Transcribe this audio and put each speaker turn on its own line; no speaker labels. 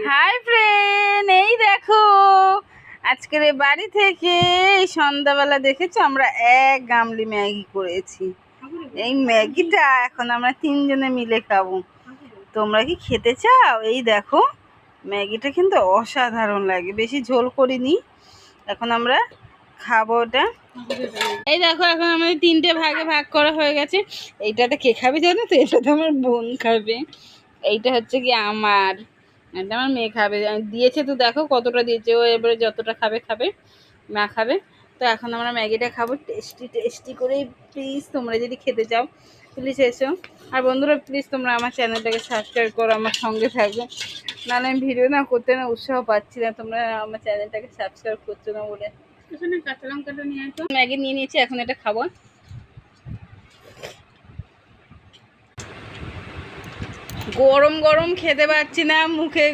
Hi friend, এই দেখো আজকের বাড়ি থেকে এই সন্ধ্যাবেলা দেখেছো আমরা এক গামলি ম্যাগি করেছি। এই ম্যাগিটা এখন আমরা তিনজনে মিলে খাবো। তোমরা কি খেতে চাও? এই দেখো ম্যাগিটা কিন্তু অসাধারণ লাগে, বেশি ঝোল করিনি। এখন আমরা খাবো ওটা। এই দেখো এখন আমাদের তিনটে ভাগে ভাগ করা হয়ে গেছে। এইটাতে কে খাবে জানো তো? এটাতে আমার বোন খাবে, এইটা হচ্ছে কি আমার, এটা আমার মেয়ে খাবে। দিয়েছে তো, দেখো কতটা দিয়েছে। ও এবারে যতটা খাবে খাবে, মা খাবে। তো এখন আমরা ম্যাগিটা খাবো টেস্টি টেস্টি করে। প্লিজ তোমরা যদি খেতে চাও প্লিজ এসো। আর বন্ধুরা প্লিজ তোমরা আমার চ্যানেলটাকে সাবস্ক্রাইব করো, আমার সঙ্গে থাকবে। নাহলে আমি ভিডিও না করতে না উৎসাহ পাচ্ছি না, তোমরা আমার চ্যানেলটাকে সাবস্ক্রাইব করছো না বলে। কাঁচা লঙ্কাটা নিয়ে আসো। ম্যাগি নিয়ে নিয়েছি, এখন এটা খাবো। গরম গরম খেতে পারছি না, মুখে